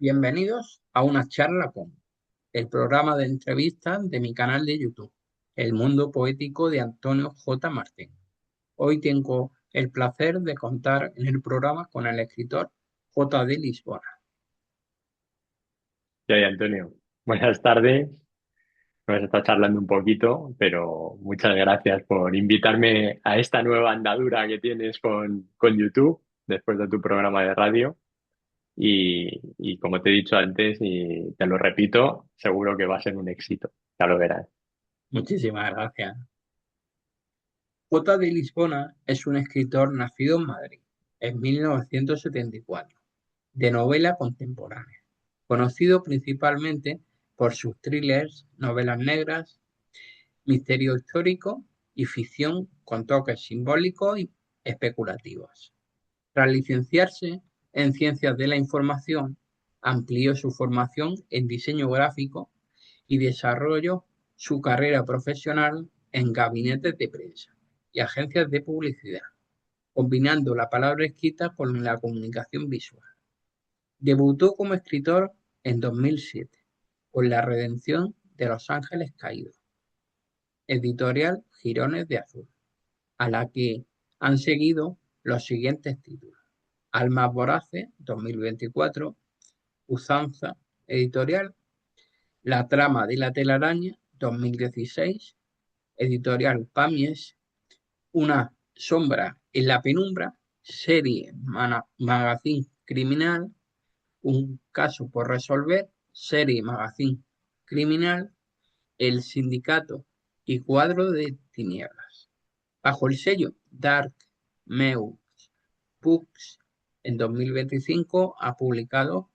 Bienvenidos a una charla con el programa de entrevistas de mi canal de YouTube, El Mundo Poético de Antonio J. Martín. Hoy tengo el placer de contar en el programa con el escritor J. de Lisbona. ¿Qué hay, Antonio? Buenas tardes. Hemos estado charlando un poquito, pero muchas gracias por invitarme a esta nueva andadura que tienes con YouTube después de tu programa de radio. Y como te he dicho antes y te lo repito, seguro que va a ser un éxito. Ya lo verás. Muchísimas gracias. J. de Lisbona es un escritor nacido en Madrid en 1974, de novela contemporánea, conocido principalmente por sus thrillers, novelas negras, misterio histórico y ficción con toques simbólicos y especulativos. Tras licenciarse en Ciencias de la Información, amplió su formación en diseño gráfico y desarrolló su carrera profesional en gabinetes de prensa y agencias de publicidad, combinando la palabra escrita con la comunicación visual. Debutó como escritor en 2007 con La Redención de los Ángeles Caídos, editorial Jirones de Azul, a la que han seguido los siguientes títulos: Almas Voraces, 2024, Usanza, editorial, La Trama de la Telaraña, 2016, editorial Pamies, Una Sombra en la Penumbra, serie Magazine Criminal, Un Caso por Resolver, serie Magazine Criminal, El Sindicato y Cuadro de Tinieblas. Bajo el sello Dark Mew Books, en 2025 ha publicado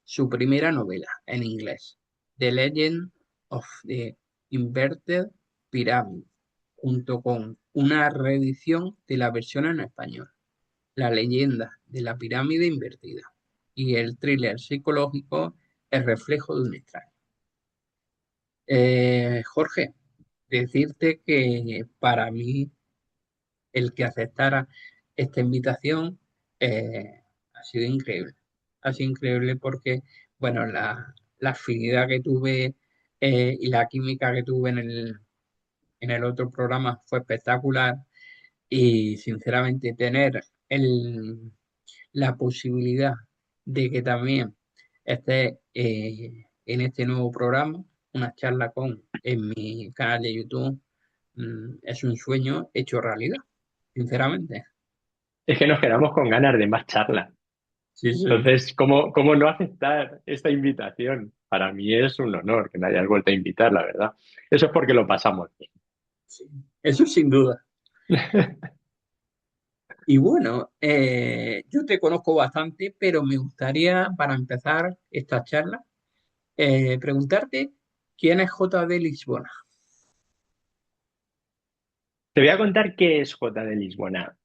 su primera novela en inglés, The Legend of the Inverted Pyramid, junto con una reedición de la versión en español, La leyenda de la pirámide invertida, y el thriller psicológico El reflejo de un extraño. Jorge, decirte que para mí el que aceptara esta invitación ha sido increíble. Ha sido increíble porque, bueno, la afinidad que tuve y la química que tuve en el otro programa fue espectacular y sinceramente tener la posibilidad de que también esté en este nuevo programa, una charla con en mi canal de YouTube, es un sueño hecho realidad, sinceramente. Es que nos quedamos con ganas de más charla. Sí, sí, Entonces, ¿cómo no aceptar esta invitación? Para mí es un honor que me hayas vuelto a invitar, la verdad. Eso es porque lo pasamos bien. sí. Eso sin duda. Y bueno, yo te conozco bastante, pero me gustaría, para empezar esta charla, preguntarte quién es J. de Lisbona. Te voy a contar qué es J de Lisbona.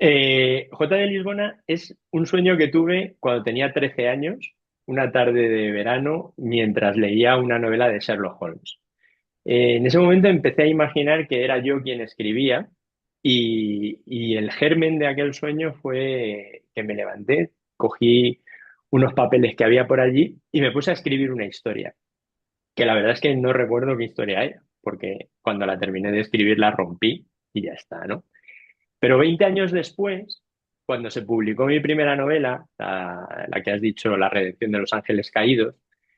J de Lisbona es un sueño que tuve cuando tenía 13 años, una tarde de verano, mientras leía una novela de Sherlock Holmes. En ese momento empecé a imaginar que era yo quien escribía y el germen de aquel sueño fue que me levanté, cogí unos papeles que había por allí y me puse a escribir una historia, que la verdad es que no recuerdo qué historia era, porque cuando la terminé de escribir la rompí y ya está, ¿no? Pero 20 años después, cuando se publicó mi primera novela, la que has dicho, La Redención de los Ángeles Caídos,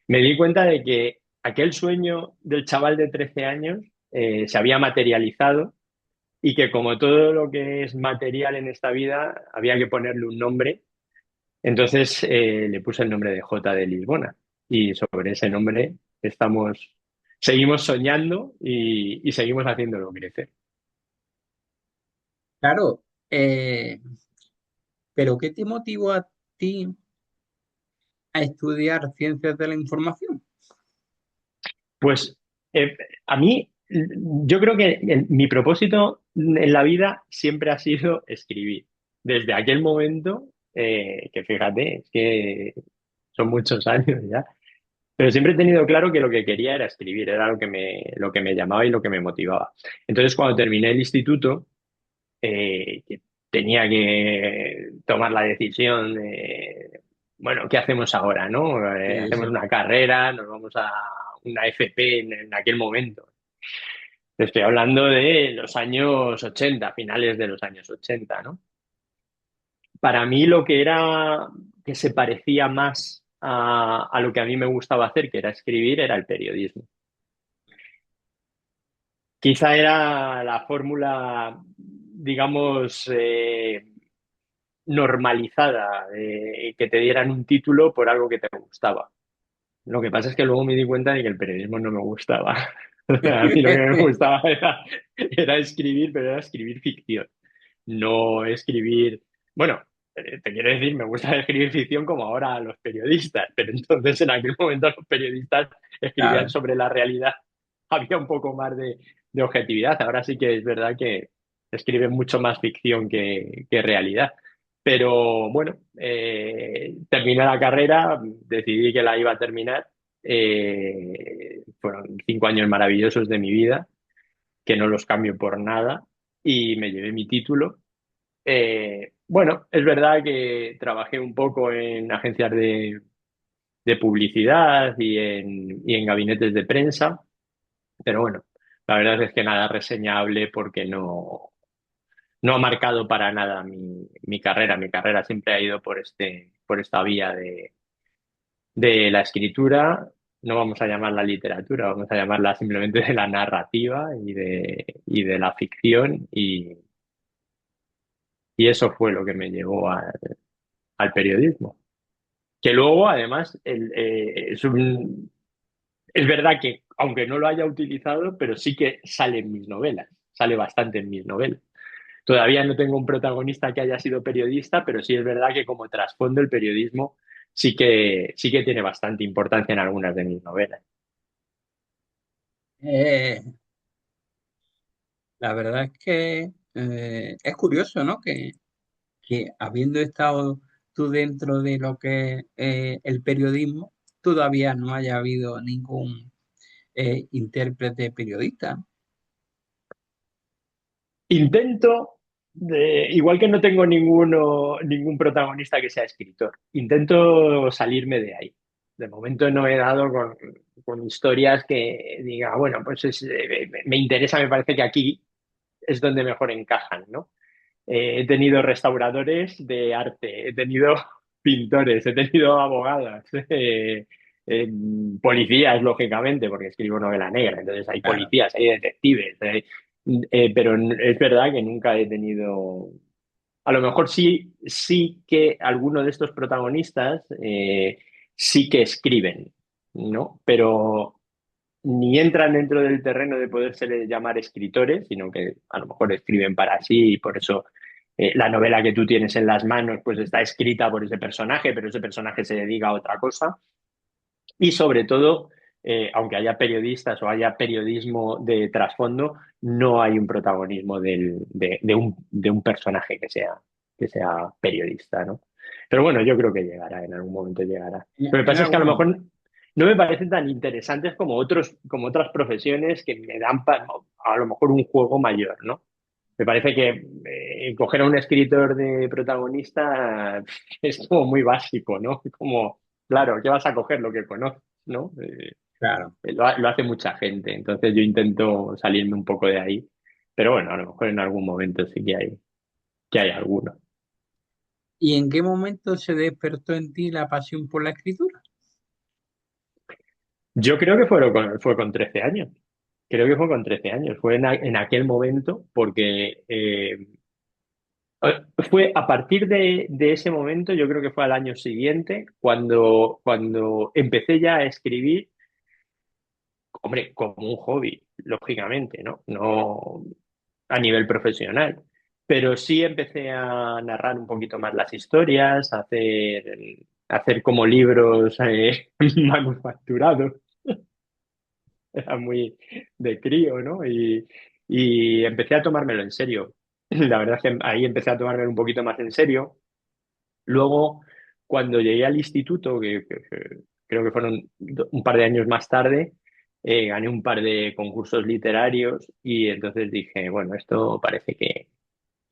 me di cuenta de que aquel sueño del chaval de 13 años se había materializado y que como todo lo que es material en esta vida, había que ponerle un nombre. Entonces le puse el nombre de J de Lisbona y sobre ese nombre seguimos soñando y seguimos haciéndolo crecer. Claro, pero ¿qué te motivó a ti a estudiar ciencias de la información? Pues a mí, yo creo que mi propósito en la vida siempre ha sido escribir. Desde aquel momento, que fíjate, es que son muchos años ya, pero siempre he tenido claro que lo que quería era escribir, era lo que me llamaba y lo que me motivaba. Entonces, cuando terminé el instituto, que tenía que tomar la decisión bueno, ¿qué hacemos ahora, no? Sí, Hacemos sí. una carrera, nos vamos a una FP en aquel momento. Estoy hablando de los años 80, finales de los años 80, ¿no? Para mí lo que era, que se parecía más a lo que a mí me gustaba hacer, que era escribir, era el periodismo. Quizá era la fórmula, digamos, normalizada, de que te dieran un título por algo que te gustaba. Lo que pasa es que luego me di cuenta de que el periodismo no me gustaba. A mí lo que me gustaba era escribir, pero era escribir ficción, no escribir. Bueno, te quiero decir, me gusta escribir ficción como ahora a los periodistas, pero entonces en aquel momento los periodistas escribían Claro. sobre la realidad. Había un poco más de objetividad. Ahora sí que es verdad que escriben mucho más ficción que realidad. Pero bueno, terminé la carrera, decidí que la iba a terminar. Fueron 5 años maravillosos de mi vida, que no los cambio por nada, y me llevé mi título. Bueno, es verdad que trabajé un poco en agencias de publicidad y en gabinetes de prensa, pero bueno, la verdad es que nada reseñable porque no ha marcado para nada mi carrera. Mi carrera siempre ha ido por esta vía de la escritura. No vamos a llamarla literatura, vamos a llamarla simplemente de la narrativa y de la ficción, y eso fue lo que me llevó al periodismo. Que luego, además, es verdad que, aunque no lo haya utilizado, pero sí que sale en mis novelas, sale bastante en mis novelas. Todavía no tengo un protagonista que haya sido periodista, pero sí es verdad que como trasfondo el periodismo sí que tiene bastante importancia en algunas de mis novelas. Eh, la verdad es que es curioso, ¿no? Que habiendo estado tú dentro de lo que es el periodismo, todavía no haya habido ningún intérprete periodista. Intento, igual que no tengo ningún protagonista que sea escritor, intento salirme de ahí. De momento no he dado con historias que diga, bueno, pues me interesa, me parece que aquí es donde mejor encajan, ¿no? He tenido restauradores de arte, he tenido pintores, he tenido abogadas, eh, policías, lógicamente, porque escribo novela negra, entonces hay Claro. policías, hay detectives, pero es verdad que nunca he tenido. A lo mejor sí que alguno de estos protagonistas sí que escriben, ¿no? Pero ni entran dentro del terreno de poderse llamar escritores, sino que a lo mejor escriben para sí, y por eso la novela que tú tienes en las manos pues está escrita por ese personaje, pero ese personaje se dedica a otra cosa. Y sobre todo, aunque haya periodistas o haya periodismo de trasfondo, no hay un protagonismo de un personaje que sea periodista, ¿no? Pero bueno, yo creo que llegará, en algún momento llegará. Lo que En pasa es que a lo algún mejor momento. no me parecen tan interesantes como otras profesiones que me dan a lo mejor un juego mayor, ¿no? Me parece que coger a un escritor de protagonista es como muy básico, ¿no? Como, claro, ¿qué vas a coger? Lo que conoces, ¿no? Claro. Lo hace mucha gente, entonces yo intento salirme un poco de ahí, pero bueno, a lo mejor en algún momento sí que hay alguno. ¿Y en qué momento se despertó en ti la pasión por la escritura? Yo creo que fue con 13 años. Creo que fue con 13 años. Fue en aquel momento porque fue a partir de ese momento, yo creo que fue al año siguiente, cuando empecé ya a escribir, hombre, como un hobby, lógicamente, ¿no? No a nivel profesional. Pero sí empecé a narrar un poquito más las historias, a hacer como libros manufacturados. Era muy de crío, ¿no? Y empecé a tomármelo en serio. La verdad es que ahí empecé a tomármelo un poquito más en serio. Luego, cuando llegué al instituto, que creo que fueron un par de años más tarde, gané un par de concursos literarios y entonces dije, bueno, esto parece que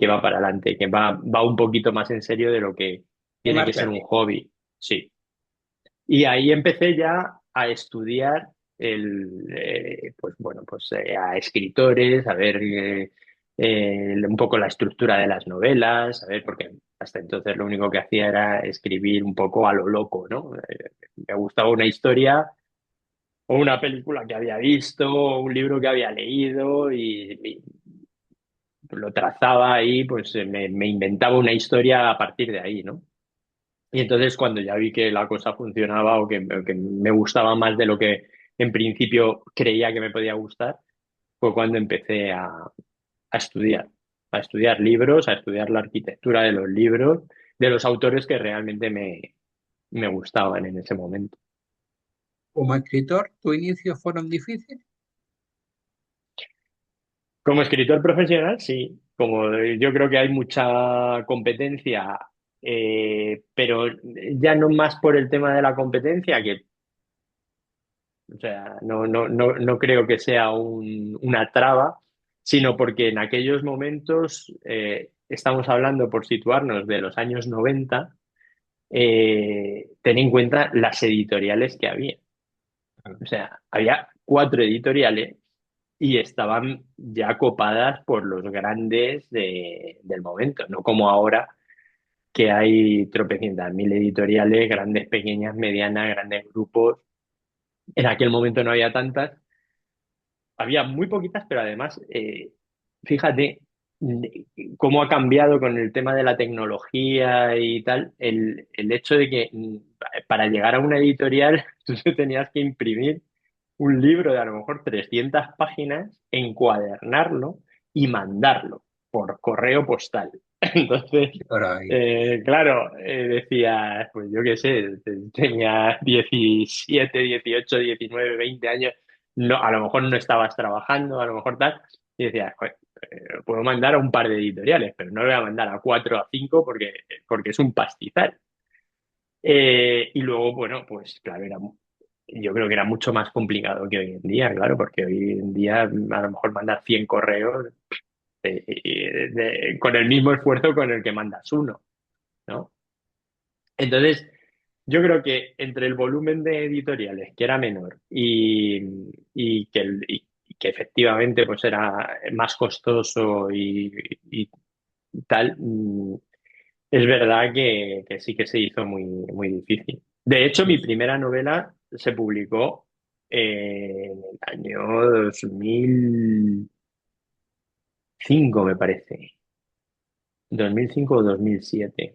va para adelante, que va un poquito más en serio de lo que ¿Qué tiene que ser un marcaste? hobby. sí. Y ahí empecé ya a estudiar pues bueno, pues a escritores, a ver un poco la estructura de las novelas, a ver, porque hasta entonces lo único que hacía era escribir un poco a lo loco, ¿no? Me gustaba una historia o una película que había visto, o un libro que había leído y lo trazaba ahí, pues me inventaba una historia a partir de ahí, ¿no? Y entonces cuando ya vi que la cosa funcionaba o que me gustaba más de lo que en principio creía que me podía gustar, fue cuando empecé a estudiar libros, a estudiar la arquitectura de los libros, de los autores que realmente me gustaban en ese momento. Como escritor, ¿tus inicios fueron difíciles? Como escritor profesional, sí, como yo creo que hay mucha competencia, pero ya no más por el tema de la competencia, que o sea, no creo que sea una traba, sino porque en aquellos momentos, estamos hablando por situarnos de los años 90, ten en cuenta las editoriales que había. Claro. O sea, había 4 editoriales y estaban ya copadas por los grandes del momento, no como ahora que hay tropecientas mil editoriales, grandes, pequeñas, medianas, grandes grupos. En aquel momento no había tantas. Había muy poquitas, pero además, fíjate cómo ha cambiado con el tema de la tecnología y tal, el hecho de que para llegar a una editorial tú te tenías que imprimir un libro de a lo mejor 300 páginas, encuadernarlo y mandarlo por correo postal. Entonces, Pero claro, decía, pues yo qué sé, tenía 17, 18, 19, 20 años, no, a lo mejor no estabas trabajando, a lo mejor tal, y decía, "Joder, puedo mandar a un par de editoriales, pero no le voy a mandar a 4 o 5 porque es un pastizal". Y luego, bueno, pues claro, yo creo que era mucho más complicado que hoy en día, claro, porque hoy en día a lo mejor mandar 100 correos con el mismo esfuerzo con el que mandas uno, ¿no? Entonces, yo creo que entre el volumen de editoriales, que era menor, y que efectivamente pues era más costoso y tal, es verdad que sí que se hizo muy, muy difícil. De hecho, mi primera novela se publicó en el año 2005, me parece. 2005 o 2007,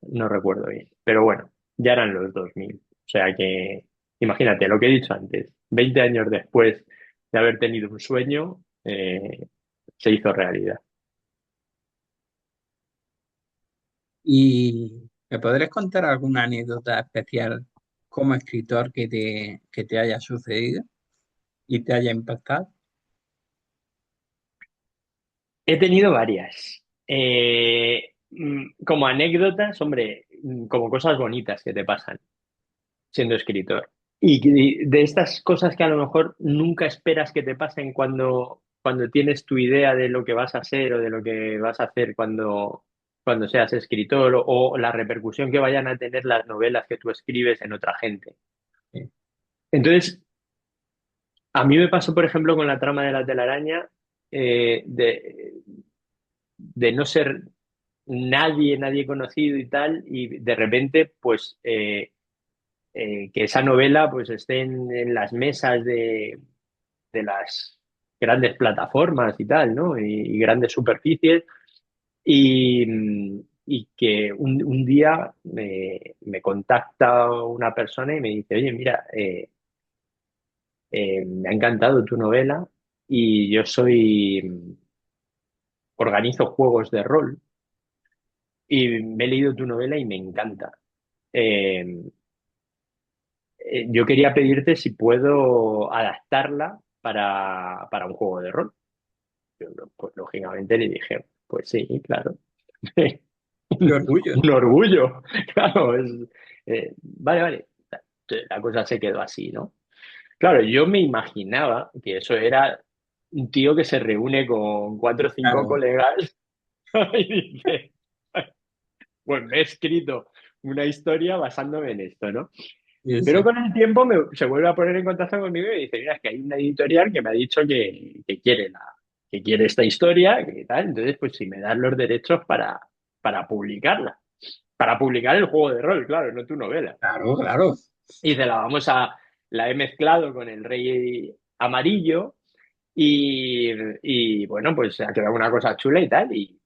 no recuerdo bien. Pero bueno, ya eran los 2000. O sea que, imagínate lo que he dicho antes, 20 años después de haber tenido un sueño, se hizo realidad. ¿y me podrías contar alguna anécdota especial como escritor que te haya sucedido y te haya impactado? He tenido varias. Como anécdotas, hombre, como cosas bonitas que te pasan siendo escritor. Y de estas cosas que a lo mejor nunca esperas que te pasen cuando tienes tu idea de lo que vas a hacer o de lo que vas a hacer cuando seas escritor o la repercusión que vayan a tener las novelas que tú escribes en otra gente. Sí. Entonces, a mí me pasó, por ejemplo, con la trama de la telaraña, de no ser nadie conocido y tal, y de repente, pues, que esa novela pues esté en las mesas de las grandes plataformas y tal, ¿no? Y grandes superficies, y que un día me contacta una persona y me dice, oye, mira, me ha encantado tu novela y yo organizo juegos de rol y me he leído tu novela y me encanta. Eh, yo quería pedirte si puedo adaptarla para un juego de rol. Yo, pues lógicamente le dije, pues sí, claro. Qué orgullo. Un orgullo, claro. Vale, vale. La cosa se quedó así, ¿no? Claro, yo me imaginaba que eso era un tío que se reúne con 4 o 5 Claro, colegas y dice, pues me he escrito una historia basándome en esto, ¿no? Sí, Pero sí. con el tiempo se vuelve a poner en contacto conmigo y dice, mira, es que hay una editorial que me ha dicho que quiere esta historia, que tal, entonces pues si me das los derechos para publicarla, para publicar el juego de rol, claro, no tu novela. Claro, claro. Y dice, la he mezclado con el Rey Amarillo y bueno, pues ha quedado una cosa chula y tal, y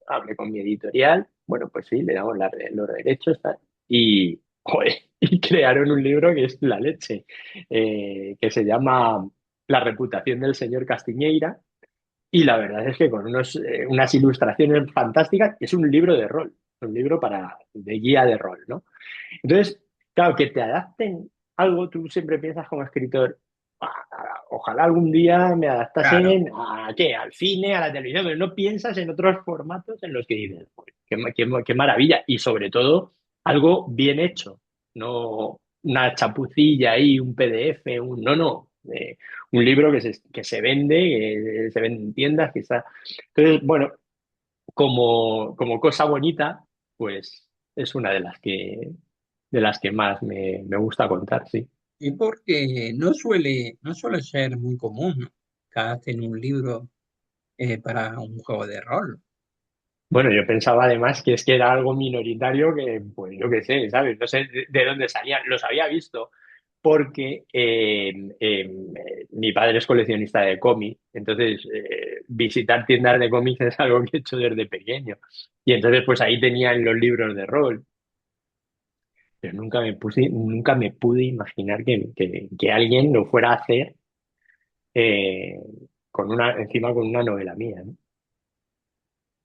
hablé con mi editorial, bueno, pues sí, le damos los derechos tal, y, joder, y crearon un libro que es la leche, que se llama La reputación del señor Castiñeira, y la verdad es que con unas ilustraciones fantásticas, es un libro de rol, un libro de guía de rol, ¿no? Entonces, claro, que te adapten algo, tú siempre piensas como escritor, ojalá algún día me Claro, adaptasen a qué, al cine, a la televisión, pero no piensas en otros formatos en los que dices, "Joder, qué maravilla", y sobre todo algo bien hecho, no una chapucilla ahí, un PDF, no, un libro que se vende, que se vende en tiendas, que está. Entonces, bueno, como cosa bonita, pues es una de las que más me gusta contar, sí. y porque no suele ser muy común, ¿no? Que hacen un libro para un juego de rol. Bueno, yo pensaba además que es que era algo minoritario que, pues yo qué sé, ¿sabes? No sé de dónde salían. Los había visto porque mi padre es coleccionista de cómics, entonces visitar tiendas de cómics es algo que he hecho desde pequeño. Y entonces pues ahí tenían los libros de rol. Pero nunca me pude imaginar que alguien lo fuera a hacer eh, encima con una novela mía, ¿no?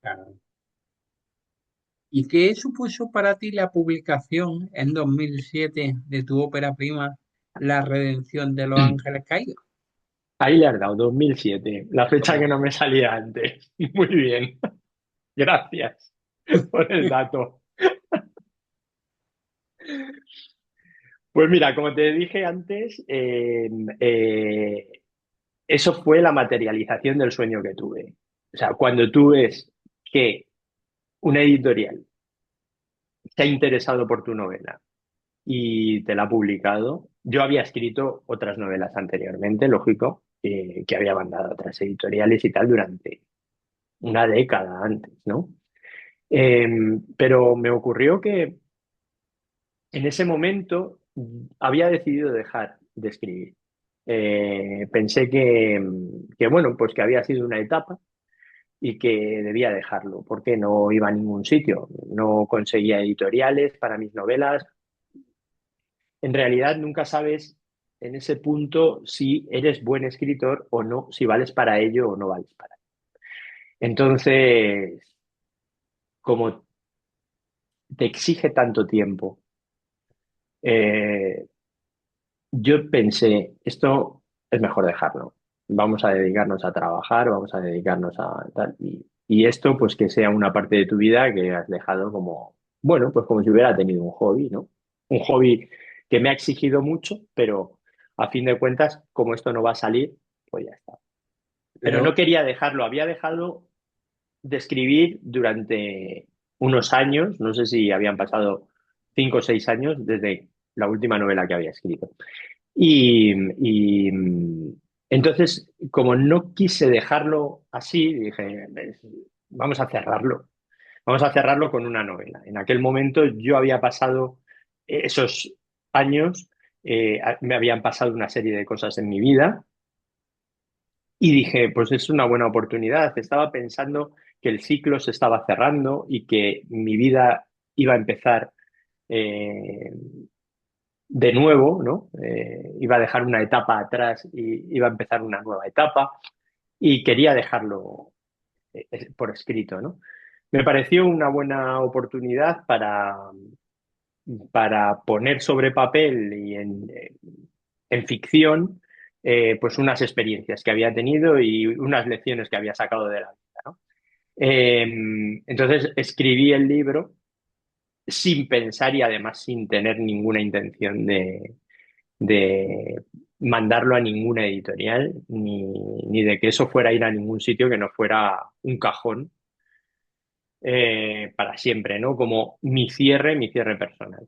Claro. ¿Y qué supuso para ti la publicación en 2007 de tu ópera prima, La Redención de los Ángeles Caídos? Ahí le has dado 2007, la fecha que no me salía antes. Muy bien, gracias por el dato. Pues mira, como te dije antes, eso fue la materialización del sueño que tuve. O sea, cuando tú ves que una editorial se ha interesado por tu novela y te la ha publicado. Yo había escrito otras novelas anteriormente, lógico, que había mandado a otras editoriales y tal durante una década antes, ¿no? Eh, pero me ocurrió que en ese momento había decidido dejar de escribir. Pensé bueno, pues que había sido una etapa y que debía dejarlo, porque no iba a ningún sitio, no conseguía editoriales para mis novelas. En realidad nunca sabes en ese punto si eres buen escritor o no, si vales para ello o no vales para ello. Entonces, como te exige tanto tiempo, eh, yo pensé, esto es mejor dejarlo. Vamos a dedicarnos a trabajar, vamos a dedicarnos a tal. Y esto, pues que sea una parte de tu vida que has dejado como, bueno, pues como si hubiera tenido un hobby, ¿no? Un hobby que me ha exigido mucho, pero a fin de cuentas, como esto no va a salir, pues ya está. Pero no Pero, quería dejarlo, había dejado de escribir durante unos años, no sé si habían pasado 5 o 6 años desde la última novela que había escrito. Y entonces, como no quise dejarlo así, dije, vamos a cerrarlo. Vamos a cerrarlo con una novela. En aquel momento yo había pasado esos años, me habían pasado una serie de cosas en mi vida y dije, pues es una buena oportunidad. Estaba pensando que el ciclo se estaba cerrando y que mi vida iba a empezar eh, de nuevo, ¿no? Iba a dejar una etapa atrás y iba a empezar una nueva etapa y quería dejarlo por escrito, ¿no? Me pareció una buena oportunidad para poner sobre papel y en ficción pues unas experiencias que había tenido y unas lecciones que había sacado de la vida, ¿no? Entonces escribí el libro sin pensar y además sin tener ninguna intención de mandarlo a ninguna editorial, ni de que eso fuera a ir a ningún sitio que no fuera un cajón. para siempre, ¿no? Como mi cierre personal.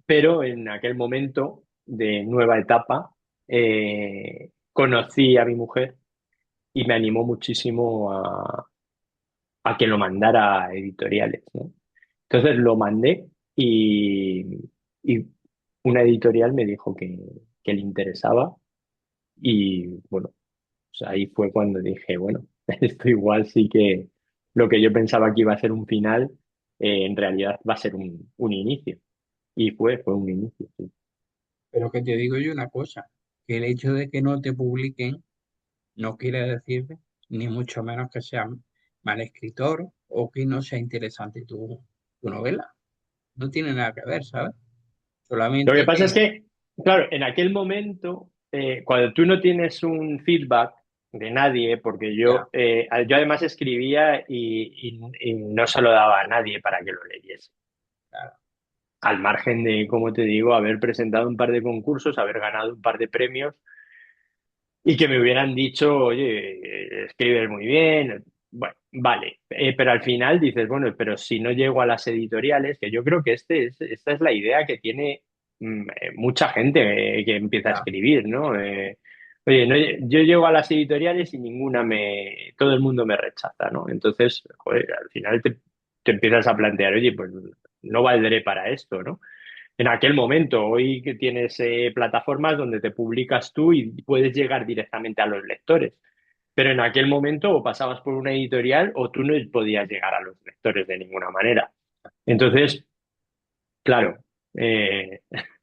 Pero en aquel momento de nueva etapa, conocí a mi mujer y me animó muchísimo a que lo mandara a editoriales, ¿no? Entonces lo mandé y una editorial me dijo que le interesaba y bueno, pues ahí fue cuando dije, bueno, esto igual sí que lo que yo pensaba que iba a ser un final, en realidad va a ser un inicio. Y fue un inicio, sí. Pero que te digo yo una cosa, que el hecho de que no te publiquen no quiere decir ni mucho menos que sea mal escritor o que no sea interesante tu novela. No tiene nada que ver, ¿sabes? Lo que Solamente pasa es que, que, claro, en aquel momento, cuando tú no tienes un feedback de nadie, porque ya, yo además escribía y no se lo daba a nadie para que lo leyese. claro, Al margen de, como te digo, haber presentado un par de concursos, haber ganado un par de premios y que me hubieran dicho, oye, escribes muy bien. Bueno, vale. Pero al final dices, bueno, pero si no llego a las editoriales, que yo creo que esta es la idea que tiene mucha gente que empieza a ya. escribir, ¿no? Oye, yo llego a las editoriales y todo el mundo me rechaza, ¿no? Entonces, joder, al final te empiezas a plantear, oye, pues no valdré para esto, ¿no? En aquel momento. Hoy que tienes plataformas donde te publicas tú y puedes llegar directamente a los lectores. Pero en aquel momento o pasabas por una editorial o tú no podías llegar a los lectores de ninguna manera. Entonces, claro,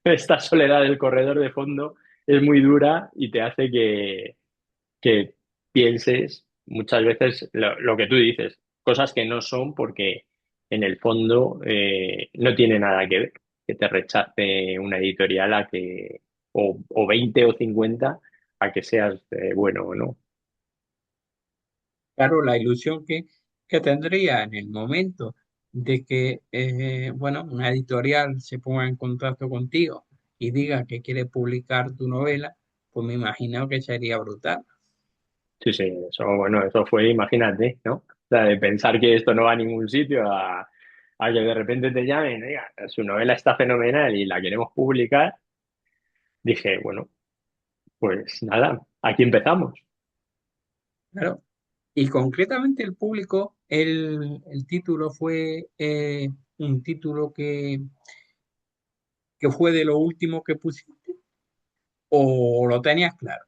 esta soledad del corredor de fondo es muy dura y te hace que pienses muchas veces lo que tú dices, cosas que no son porque en el fondo no tiene nada que ver que te rechace una editorial o 20 o 50 a que seas bueno o no. Claro, la ilusión que tendría en el momento de que, bueno, una editorial se ponga en contacto contigo y diga que quiere publicar tu novela, pues me imagino que sería brutal. Sí, sí, eso, bueno, eso fue, imagínate, ¿no? O sea, de pensar que esto no va a ningún sitio, a que de repente te llamen, "Oiga, su novela está fenomenal y la queremos publicar", dije, bueno, pues nada, aquí empezamos. Claro. Y concretamente el público, el título fue un título que fue de lo último que pusiste o lo tenías claro.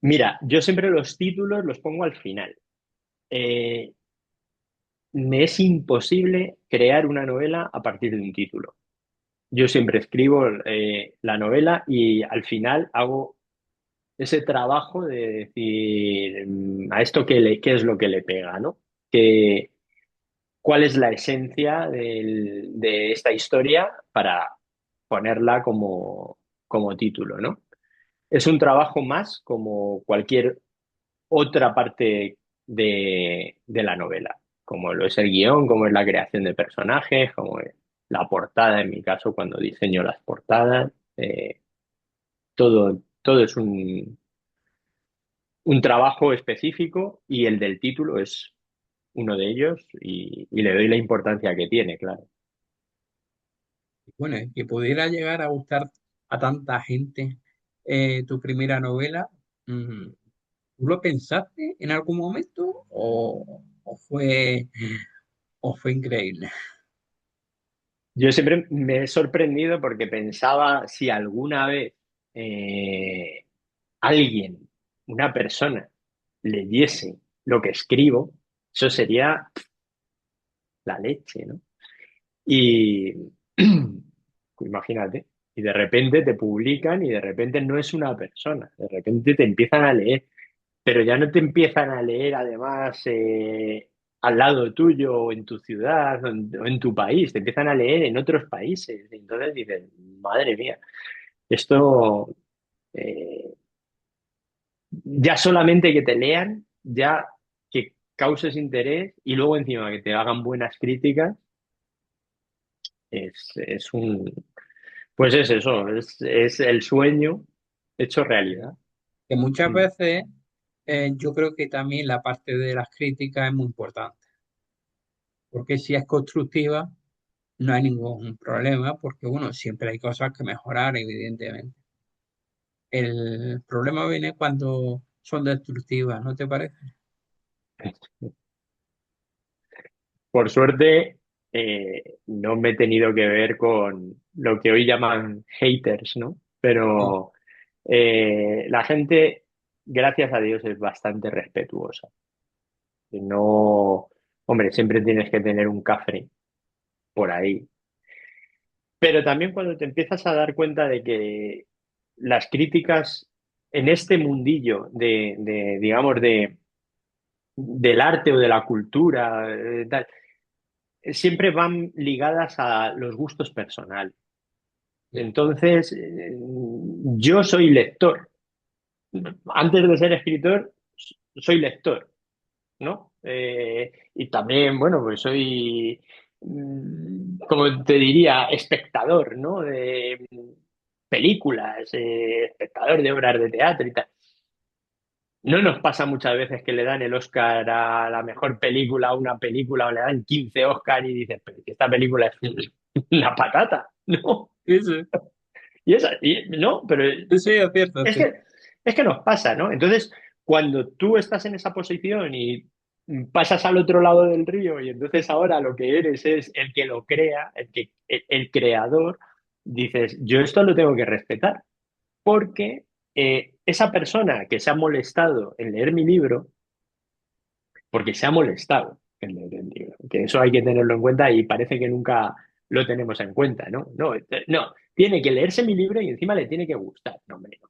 Mira, yo siempre los títulos los pongo al final. Eh, Me es imposible crear una novela a partir de un título. Yo siempre escribo la novela y al final hago ese trabajo de decir a esto qué es lo que le pega, ¿no? Que, ¿Cuál es la esencia de esta historia para ponerla como título, ¿no? Es un trabajo más como cualquier otra parte de la novela, como lo es el guión, como es la creación de personajes, como es la portada, en mi caso, cuando diseño las portadas, todo es un trabajo específico y el del título es uno de ellos y le doy la importancia que tiene, claro. Bueno, que pudiera llegar a gustar a tanta gente tu primera novela, mm, ¿tú lo pensaste en algún momento o fue increíble? Yo siempre me he sorprendido porque pensaba si alguna vez eh, alguien, una persona, leyese lo que escribo, eso sería la leche, ¿no? Y imagínate, y de repente te publican y de repente no es una persona, de repente te empiezan a leer, pero ya no te empiezan a leer además al lado tuyo o en tu ciudad o en tu país, te empiezan a leer en otros países. Y entonces dices, madre mía, esto eh, ya solamente que te lean, ya que causes interés y luego encima que te hagan buenas críticas, es pues es eso, es el sueño hecho realidad. Que muchas Mm. veces Yo creo que también la parte de las críticas es muy importante, porque si es constructiva, no hay ningún problema, porque bueno, siempre hay cosas que mejorar, evidentemente. El problema viene cuando son destructivas, ¿no te parece? Por suerte, no me he tenido que ver con lo que hoy llaman haters, ¿no? Sí, Pero la gente, gracias a Dios, es bastante respetuosa. No, hombre, siempre tienes que tener un cafre por ahí. Pero también cuando te empiezas a dar cuenta de que las críticas en este mundillo digamos, del arte o de la cultura, tal, siempre van ligadas a los gustos personales. sí, Entonces, yo soy lector. Antes de ser escritor, soy lector, ¿no? Y también, bueno, pues soy, como te diría, espectador, ¿no? De películas, espectador de obras de teatro y tal. No nos pasa muchas veces que le dan el Oscar a la mejor película a una película o le dan 15 Oscar y dices, pero que esta película es una patata, ¿no? sí, sí, No, pero sí, sí, es cierto, es sí. es que nos pasa, ¿no? Entonces, cuando tú estás en esa posición y pasas al otro lado del río y entonces ahora lo que eres es el que lo crea, el creador, dices, yo esto lo tengo que respetar porque esa persona que se ha molestado en leer mi libro, porque se ha molestado en leer el libro, que eso hay que tenerlo en cuenta y parece que nunca lo tenemos en cuenta, ¿no? No, no, tiene que leerse mi libro y encima le tiene que gustar. No, hombre, no.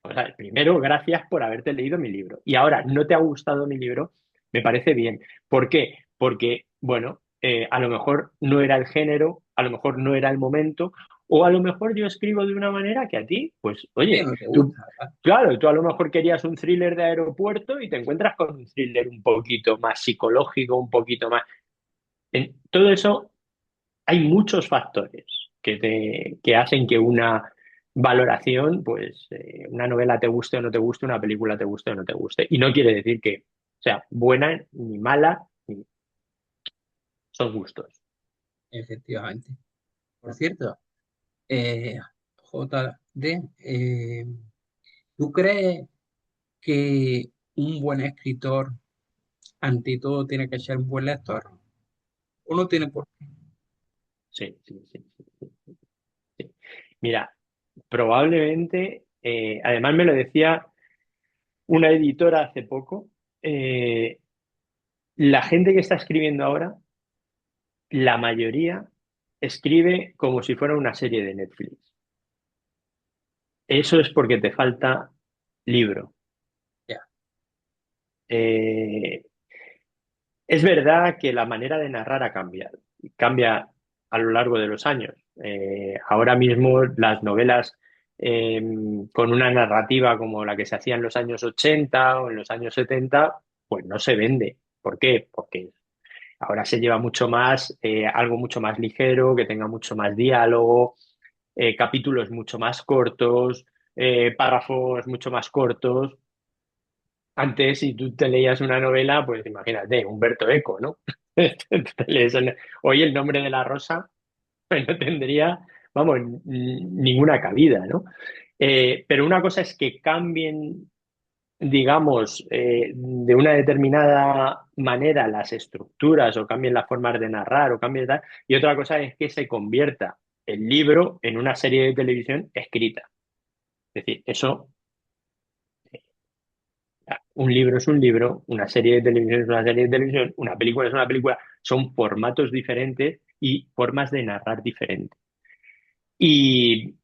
O sea, primero, gracias por haberte leído mi libro. Y ahora, no te ha gustado mi libro, me parece bien. ¿Por qué? Porque, bueno, a lo mejor no era el género, a lo mejor no era el momento, o a lo mejor yo escribo de una manera que a ti, pues, Sí, oye, no te tú, gusta, ¿verdad? claro, tú a lo mejor querías un thriller de aeropuerto y te encuentras con un thriller un poquito más psicológico, un poquito más... En todo eso hay muchos factores que hacen que una valoración, pues una novela te guste o no te guste, una película te guste o no te guste. Y no quiere decir que sea buena ni mala, son gustos. Efectivamente. Por cierto, JD, ¿tú crees que un buen escritor, ante todo, tiene que ser un buen lector? Uno tiene por qué. Sí, sí, sí, sí, sí. Mira, probablemente, además me lo decía una editora hace poco, eh, la gente que está escribiendo ahora, la mayoría escribe como si fuera una serie de Netflix. Eso es porque te falta libro. Ya, Eh, es verdad que la manera de narrar ha cambiado, y cambia a lo largo de los años. Ahora mismo las novelas eh, con una narrativa como la que se hacía en los años 80 o en los años 70, pues no se vende. ¿Por qué? Porque ahora se lleva mucho más, algo mucho más ligero, que tenga mucho más diálogo, capítulos mucho más cortos, párrafos mucho más cortos. Antes, si tú te leías una novela, pues imagínate, Humberto Eco, ¿no? Hoy el nombre de la rosa pues, no tendría, vamos, ninguna cabida, ¿no? Pero una cosa es que cambien, digamos, de una determinada manera las estructuras o cambien las formas de narrar o cambien tal, y otra cosa es que se convierta el libro en una serie de televisión escrita. Es decir, eso un libro es un libro, una serie de televisión es una serie de televisión, una película es una película, son formatos diferentes y formas de narrar diferentes. Y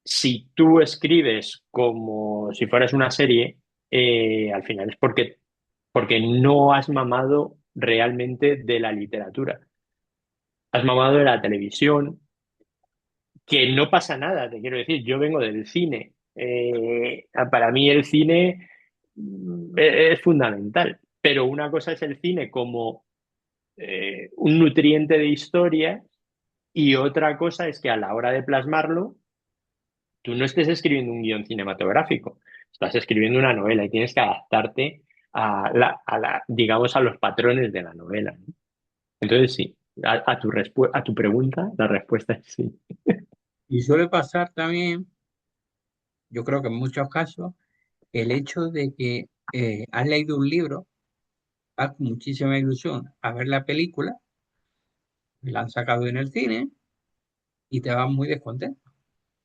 si tú escribes como si fueras una serie, al final es porque no has mamado realmente de la literatura. Has mamado de la televisión, que no pasa nada, te quiero decir, yo vengo del cine. Para mí el cine es fundamental, pero una cosa es el cine como un nutriente de historia y otra cosa es que a la hora de plasmarlo, tú no estés escribiendo un guión cinematográfico, Estás escribiendo una novela y tienes que adaptarte digamos, a los patrones de la novela, ¿no? Entonces, sí, a tu pregunta, la respuesta es sí. Y suele pasar también, yo creo que en muchos casos, el hecho de que has leído un libro, vas con muchísima ilusión a ver la película, la han sacado en el cine y te vas muy descontento.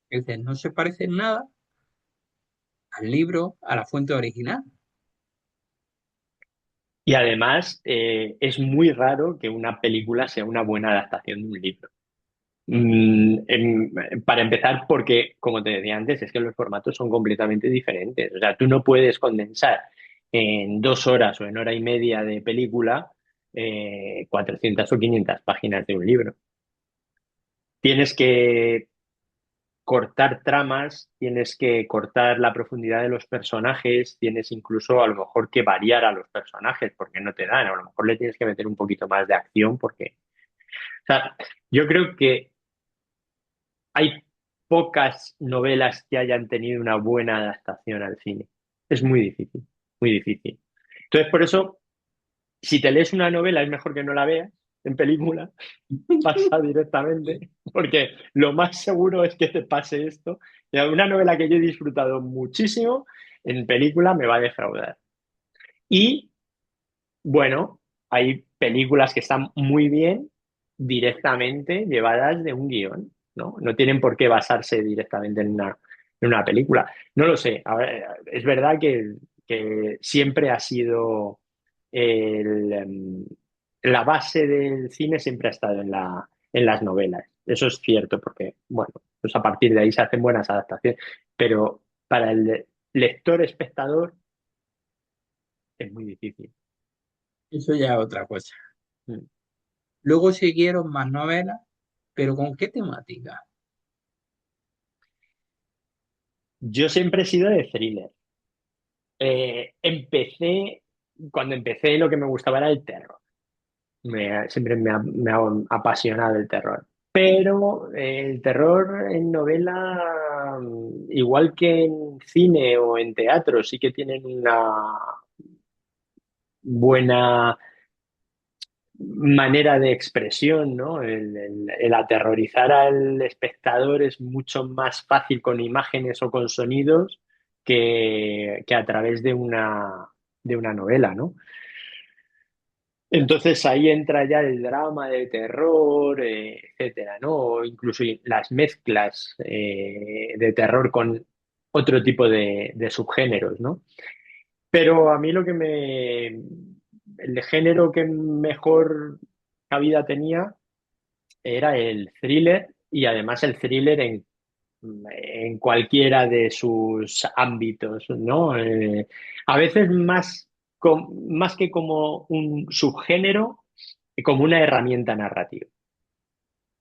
Es decir, no se parece en nada al libro, a la fuente original. Y además, es muy raro que una película sea una buena adaptación de un libro. Para empezar, porque, como te decía antes, es que los formatos son completamente diferentes. O sea, tú no puedes condensar en 2 horas o en hora y media de película 400 o 500 páginas de un libro. Tienes que cortar tramas, tienes que cortar la profundidad de los personajes, tienes incluso a lo mejor que variar a los personajes porque no te dan, a lo mejor le tienes que meter un poquito más de acción porque, o sea, yo creo que hay pocas novelas que hayan tenido una buena adaptación al cine. Es muy difícil, muy difícil. Entonces, por eso, si te lees una novela, es mejor que no la veas en película, pasa directamente, porque lo más seguro es que te pase esto. Y una novela que yo he disfrutado muchísimo, en película me va a defraudar. Y bueno, hay películas que están muy bien directamente llevadas de un guión, ¿no? No tienen por qué basarse directamente en una película. No lo sé. A ver, es verdad que siempre ha sido la base del cine siempre ha estado en las novelas. Eso es cierto, porque, bueno, pues a partir de ahí se hacen buenas adaptaciones. Pero para el lector espectador es muy difícil. Eso ya es otra cosa. Mm. Luego siguieron más novelas, pero ¿con qué temática? Yo siempre he sido de thriller. Cuando empecé lo que me gustaba era el terror. Siempre me ha apasionado el terror. Pero el terror en novela, igual que en cine o en teatro, sí que tienen una buena manera de expresión, ¿no? El aterrorizar al espectador es mucho más fácil con imágenes o con sonidos que a través de una novela, ¿no? Entonces ahí entra ya el drama de terror, etcétera, ¿no? O incluso las mezclas de terror con otro tipo de subgéneros, ¿no? Pero a mí el género que mejor cabida tenía era el thriller y además el thriller en cualquiera de sus ámbitos, ¿no? A veces más que como un subgénero, como una herramienta narrativa.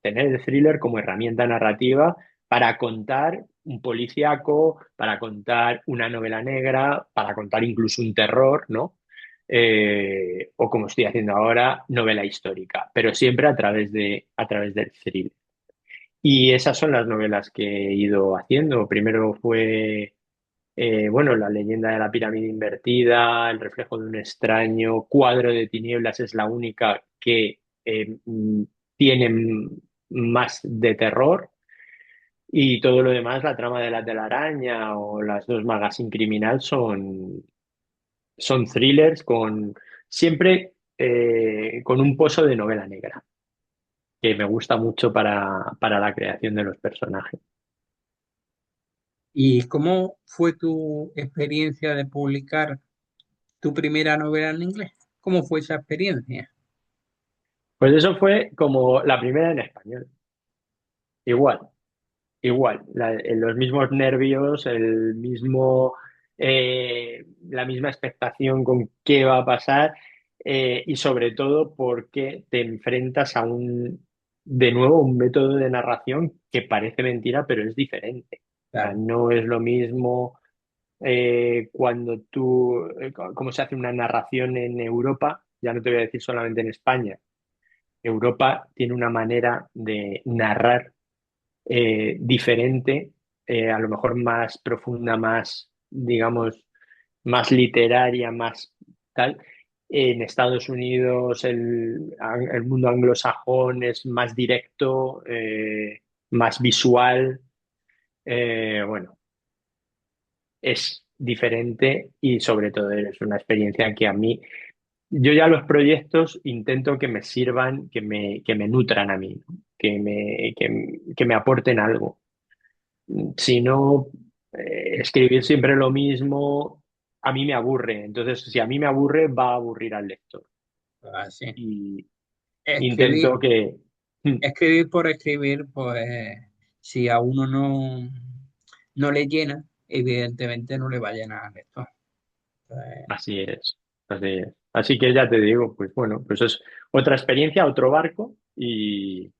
Tener el thriller como herramienta narrativa para contar un policíaco, para contar una novela negra, para contar incluso un terror, ¿no? O como estoy haciendo ahora, novela histórica, pero siempre a través del thriller. Y esas son las novelas que he ido haciendo. Primero fue, bueno, La leyenda de la pirámide invertida, El reflejo de un extraño, Cuadro de tinieblas es la única que tiene más de terror. Y todo lo demás, la trama de la telaraña o las dos Magazine Criminal son thrillers siempre con un pozo de novela negra, que me gusta mucho para la creación de los personajes. ¿Y cómo fue tu experiencia de publicar tu primera novela en inglés? ¿Cómo fue esa experiencia? Pues eso fue como la primera en español. Igual, igual. Los mismos nervios, la misma expectación con qué va a pasar y sobre todo porque te enfrentas de nuevo, un método de narración que parece mentira, pero es diferente. O sea, Claro. no es lo mismo cuando cómo se hace una narración en Europa, ya no te voy a decir solamente en España. Europa tiene una manera de narrar diferente, a lo mejor más profunda, más digamos, más literaria, más tal. En Estados Unidos el mundo anglosajón es más directo, más visual. Bueno, es diferente y sobre todo es una experiencia que a mí, yo ya los proyectos intento que me sirvan, que me nutran a mí, ¿no? Que me aporten algo. Si no, escribir siempre lo mismo, a mí me aburre. Entonces, si a mí me aburre, va a aburrir al lector. Así. Y Escribir, intento que... escribir por escribir, pues si a uno no le llena, evidentemente no le va a llenar al lector. Pues, Así es, así es. Así que ya te digo, pues bueno, pues es otra experiencia, otro barco y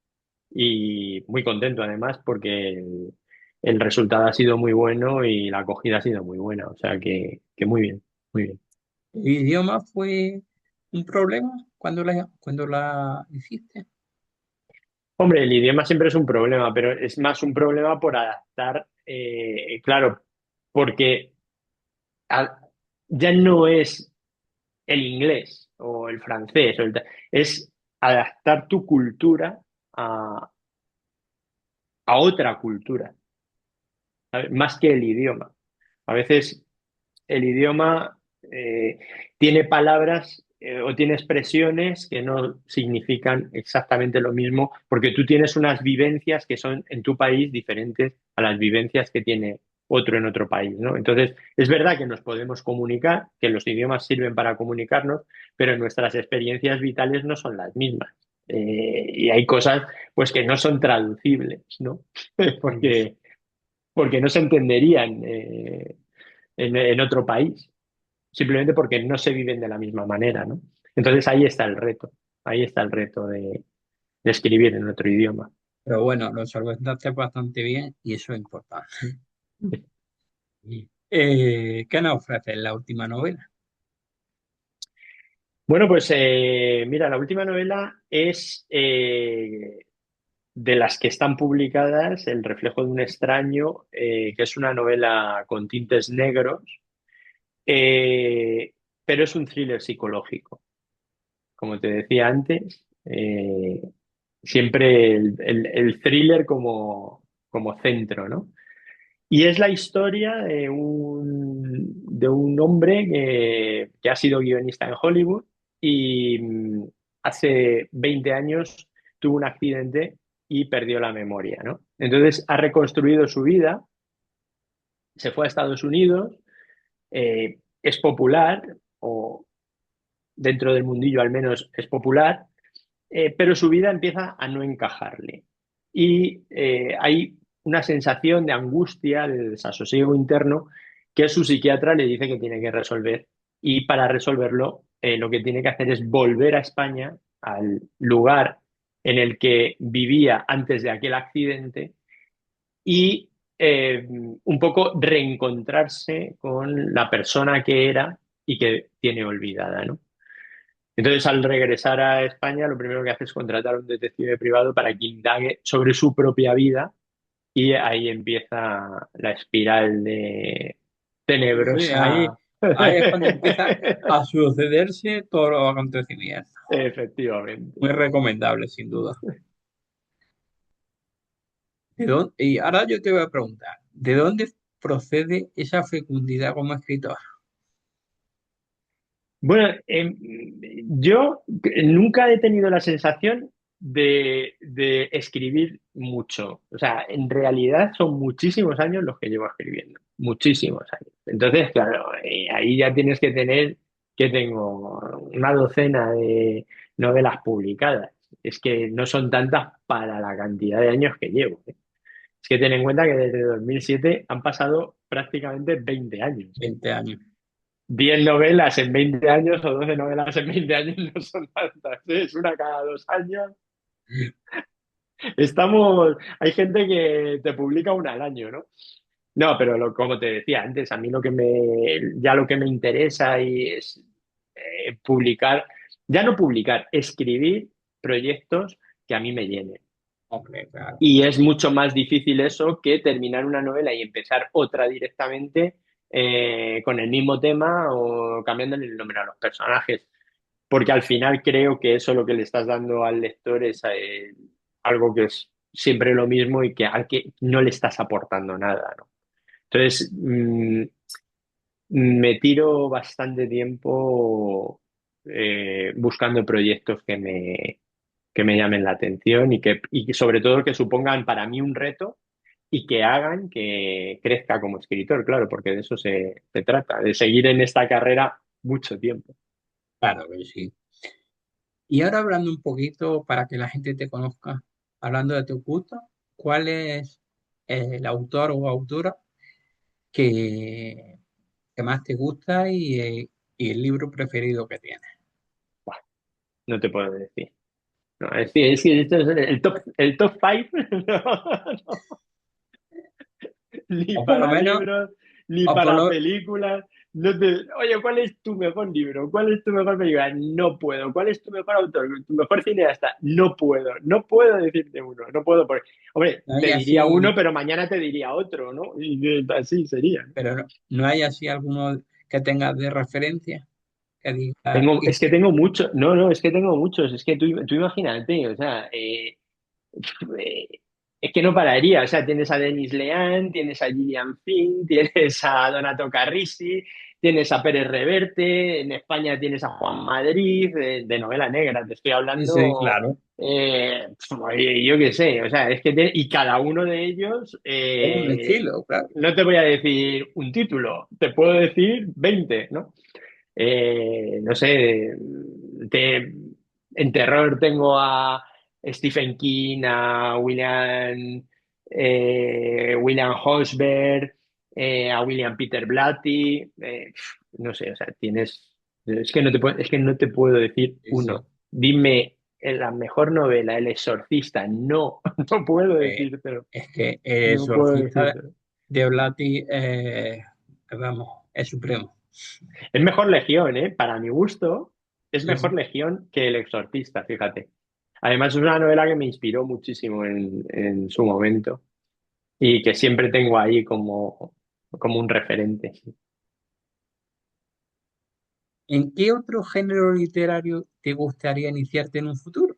muy contento además porque el resultado ha sido muy bueno y la acogida ha sido muy buena. O sea que muy bien, muy bien. ¿el idioma fue un problema cuando la hiciste? Hombre, el idioma siempre es un problema, pero es más un problema por adaptar, claro, porque a- ya no es el inglés o el francés, es adaptar tu cultura a, a otra cultura, ¿sabes? Más que el idioma. A veces el idioma tiene palabras o tiene expresiones que no significan exactamente lo mismo, porque tú tienes unas vivencias que son en tu país diferentes a las vivencias que tiene otro en otro país, ¿no? Entonces, es verdad que nos podemos comunicar, que los idiomas sirven para comunicarnos, pero nuestras experiencias vitales no son las mismas. Y hay cosas pues que no son traducibles, ¿no? Sí. porque no se entenderían en otro país, simplemente porque no se viven de la misma manera, ¿no? Entonces ahí está el reto de escribir en otro idioma. Pero bueno, lo solventaste bastante bien y eso es importante. ¿Qué nos ofrece la última novela? Bueno, pues mira, la última novela es de las que están publicadas, El reflejo de un extraño, que es una novela con tintes negros, eh, pero es un thriller psicológico. Como te decía antes, siempre el thriller como centro, ¿no? Y es la historia de un hombre que ha sido guionista en Hollywood y hace 20 años tuvo un accidente y perdió la memoria, ¿no? Entonces ha reconstruido su vida, se fue a Estados Unidos, es popular, o dentro del mundillo al menos es popular, pero su vida empieza a no encajarle. Y hay una sensación de angustia, de desasosiego interno, que su psiquiatra le dice que tiene que resolver. Y para resolverlo, lo que tiene que hacer es volver a España, al lugar en el que vivía antes de aquel accidente, y un poco reencontrarse con la persona que era y que tiene olvidada, ¿no? Entonces, al regresar a España, lo primero que hace es contratar a un detective privado para que indague sobre su propia vida y ahí empieza la espiral de Sí, ahí, tenebrosa. ahí es cuando empieza a sucederse todos los acontecimientos. Efectivamente. Muy recomendable, sin duda. Y ahora yo te voy a preguntar, ¿de dónde procede esa fecundidad como escritor? Bueno, yo nunca he tenido la sensación de escribir mucho. O sea, en realidad son muchísimos años los que llevo escribiendo. Muchísimos años. Entonces, claro, ahí ya tienes que tener que tengo una docena de novelas publicadas. Es que no son tantas para la cantidad de años que llevo, ¿eh? Es que ten en cuenta que desde 2007 han pasado prácticamente 20 años. 20 años. 10 novelas en 20 años o 12 novelas en 20 años no son tantas, ¿eh? Es una cada 2 años. Hay gente que te publica una al año, ¿no? No, pero como te decía antes, a mí lo que me interesa y es publicar, ya no publicar, escribir proyectos que a mí me llenen. Hombre, claro. Y es mucho más difícil eso que terminar una novela y empezar otra directamente, con el mismo tema o cambiándole el nombre a los personajes. Porque al final creo que eso lo que le estás dando al lector es algo que es siempre lo mismo y que al que no le estás aportando nada, ¿no? Entonces, me tiro bastante tiempo buscando proyectos que me llamen la atención y que sobre todo que supongan para mí un reto y que hagan que crezca como escritor, claro, porque de eso se trata, de seguir en esta carrera mucho tiempo. Claro que sí. Y ahora hablando un poquito para que la gente te conozca, hablando de tu gusto, ¿cuál es el autor o autora que, que más te gusta y el libro preferido que tienes? Buah, no te puedo decir. No, es que esto es el top five, no, no, ni O por lo para menos, libros, ni o por para lo, películas. Oye, ¿cuál es tu mejor libro? ¿Cuál es tu mejor película? No puedo. ¿Cuál es tu mejor autor? ¿Tu mejor cineasta? No puedo. No puedo decirte uno. No puedo. Hombre, no hay te diría uno, así, pero mañana te diría otro, ¿no? Y así sería. pero no hay así alguno que tengas de referencia que diga, Es que tengo muchos. No, no, es que tengo muchos. Es que tú imagínate, o sea, eh, es que no pararía. O sea, tienes a Denis Leán, tienes a Gillian Flynn, tienes a Donato Carrisi, tienes a Pérez Reverte, en España tienes a Juan Madrid, de novela negra, te estoy sí, sí, hablando. claro, Oye, yo qué sé, o sea, y cada uno de ellos, es un estilo, claro. no te voy a decir un título, te puedo decir 20, ¿no? No sé, te- en terror tengo a Stephen King, a William Horsberg, a William Peter Blatty, no sé, o sea, es que no te puedo decir Sí, sí. uno. Dime la mejor novela, El Exorcista, no, no puedo Eh, decírtelo, es que el no puedo exorcista decírtelo. de Blatty, vamos, es supremo. Es mejor Legión, ¿eh? Para mi gusto, es Sí, mejor sí. Legión que El Exorcista, fíjate. Además, es una novela que me inspiró muchísimo en su momento y que siempre tengo ahí como un referente. ¿En qué otro género literario te gustaría iniciarte en un futuro?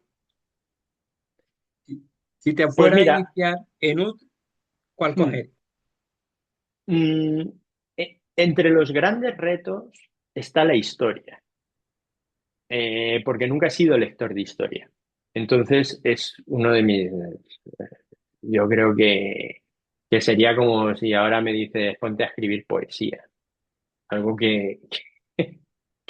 Si, si te Pues fuera a mira, iniciar en otro, ¿cuál hmm, coger? mm, entre los grandes retos está la historia, porque nunca he sido lector de historia. Entonces, es uno de mis... Yo creo que sería como si ahora me dices, ponte a escribir poesía. Algo que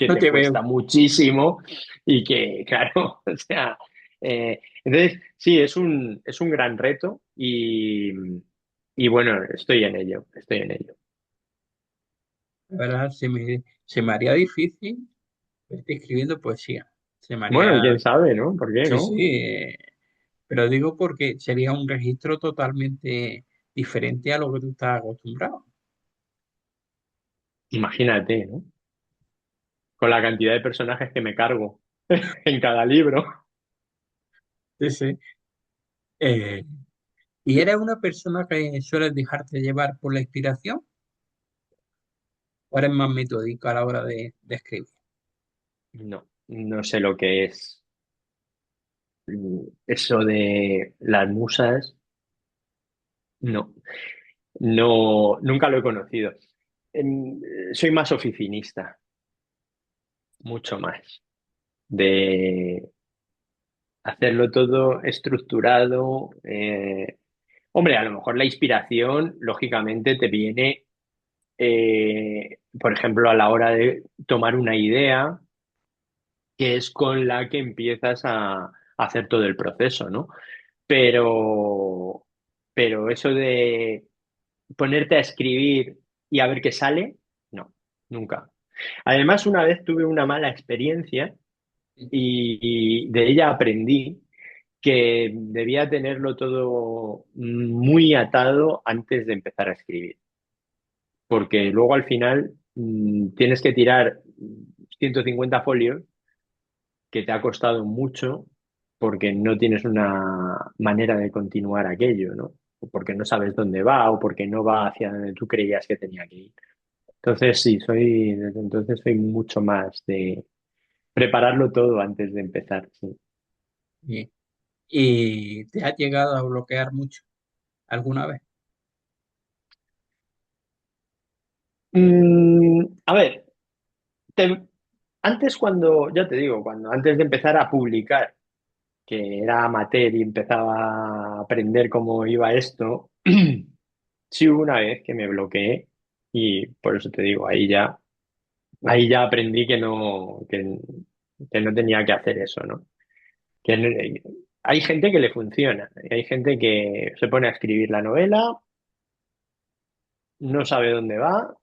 No te te cuesta veo. muchísimo y que, claro, o sea, entonces sí, es un gran reto y bueno, estoy en ello, estoy en ello. La verdad, se me haría difícil verte escribiendo poesía. Se me Bueno, y haría, quién sabe, ¿no? ¿Por qué sí, no? sí, pero digo porque sería un registro totalmente diferente a lo que tú estás acostumbrado. Imagínate, ¿no? Con la cantidad de personajes que me cargo en cada libro. Sí, sí. Eh, ¿Y eres una persona que sueles dejarte llevar por la inspiración o eres más metódico a la hora de escribir? No, no sé lo que es eso de las musas. No, no, nunca lo he conocido. Soy más oficinista, mucho más, de hacerlo todo estructurado. Hombre, a lo mejor la inspiración, lógicamente, te viene, por ejemplo, a la hora de tomar una idea, que es con la que empiezas a hacer todo el proceso, ¿no? Pero, pero eso de ponerte a escribir y a ver qué sale, no, nunca. Además, una vez tuve una mala experiencia y de ella aprendí que debía tenerlo todo muy atado antes de empezar a escribir, porque luego al final tienes que tirar 150 folios que te ha costado mucho porque no tienes una manera de continuar aquello, ¿no? O porque no sabes dónde va o porque no va hacia donde tú creías que tenía que ir. Entonces sí, desde entonces soy mucho más de prepararlo todo antes de empezar, sí. Y, y te has llegado a bloquear mucho alguna vez. A ver, te- antes cuando, ya te digo, cuando antes de empezar a publicar, que era amateur y empezaba a aprender cómo iba esto, sí hubo una vez que me bloqueé y por eso te digo, ahí ya aprendí que no tenía que hacer eso, ¿no? Que hay gente que le funciona, hay gente que se pone a escribir la novela, no sabe dónde va,